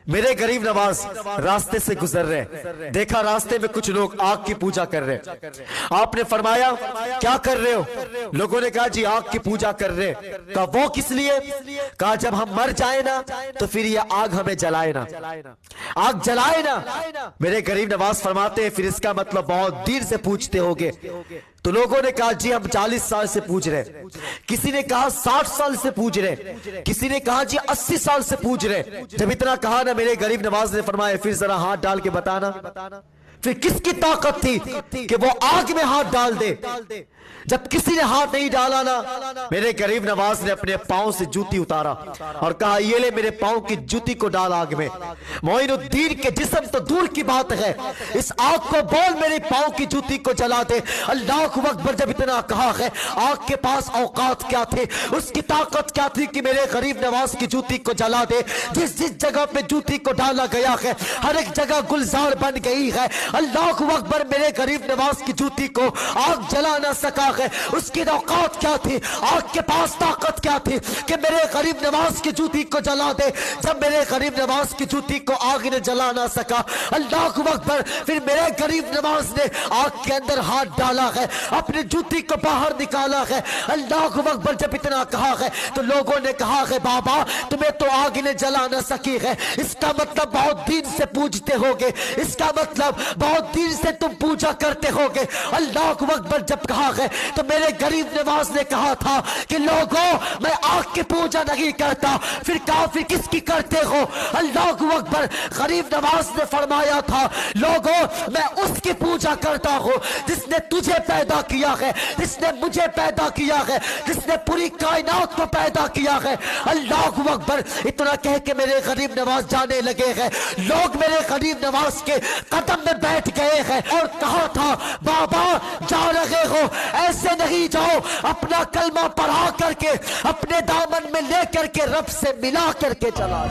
میرے غریب نواز راستے سے گزر رہے، دیکھا راستے میں کچھ لوگ آگ کی پوجا کر رہے۔ آپ نے فرمایا کیا کر رہے ہو؟ لوگوں نے کہا جی آگ کی پوجا کر رہے۔ کہا وہ کس لیے؟ کہا جب ہم مر جائیں نا تو پھر یہ آگ ہمیں جلائے نا، آگ جلائے نا۔ میرے غریب نواز فرماتے ہیں پھر اس کا مطلب بہت دیر سے پوچھتے ہوگے۔ تو لوگوں نے کہا جی ہم 40 سال سے پوچھ رہے، کسی نے کہا 60 سال سے پوچھ رہے، کسی نے کہا جی 80 سال سے پوچھ رہے۔ جب اتنا کہا نا میرے غریب نواز نے فرمایا پھر ذرا ہاتھ ڈال کے بتانا پھر کس کی طاقت تھی کہ وہ آگ میں ہاتھ ڈال دے؟ جب کسی نے ہاتھ نہیں ڈالا نا میرے غریب نواز نے اپنے پاؤں سے جوتی اتارا اور کہا یہ لے میرے پاؤں کی جوتی کو ڈال آگ میں۔ معین الدین کے جسم تو دور کی بات ہے، اس آگ کو بول میرے پاؤں کی جوتی کو جلا دے۔ اللہ اکبر جب اتنا کہا ہے، آگ کے پاس اوقات کیا تھے، اس کی طاقت کیا تھی کہ میرے غریب نواز کی جوتی کو جلا دے۔ جس جس جگہ پہ جوتی کو ڈالا گیا ہے ہر ایک جگہ گلزار بن گئی ہے۔ اللہ اکبر میرے غریب نواز کی جوتی کو آگ جلا نہ سکا ہے۔ اس کی اوقات کیا تھی، آگ کے پاس طاقت کیا تھی کہ میرے غریب نواز کی جوتی کو جلا دے۔ جب میرے غریب نواز کی جوتی کو آگ نے جلا نہ سکا، اللہ اکبر پھر میرے غریب نواز نے آگ کے اندر ہاتھ ڈالا ہے، اپنی جوتی کو باہر نکالا ہے۔ اللہ اکبر جب اتنا کہا ہے تو لوگوں نے کہا ہے بابا تمہیں تو آگ نے جلا نہ سکی ہے، اس کا مطلب بہت دین سے پوجتے ہوگے، اس کا مطلب بہت دین سے تم پوجا کرتے ہوگے۔ اللہ اکبر جب کہا ہے تو میرے غریب نواز نے کہا تھا کہ لوگوں میں آگ کی پوجا نہیں کرتا، پھر کافر کس کی کرتے ہو؟ اللہ اکبر غریب نواز نے فرمایا تھا لوگوں میں اس کی پوجا کرتا ہوں جس نے تجھے پیدا کیا ہے، جس نے مجھے پیدا کیا ہے، جس نے پوری کائنات کو پیدا کیا ہے۔ اللہ اکبر اتنا کہہ کے میرے غریب نواز جانے لگے ہیں، لوگ میرے غریب نواز کے قدم میں بیٹھ گئے ہیں اور کہا تھا بابا جا رہے ہو ایسے نہیں جاؤ، اپنا کلمہ پڑھا کر کے اپنے دامن میں لے کر کے رب سے ملا کر کے چلا۔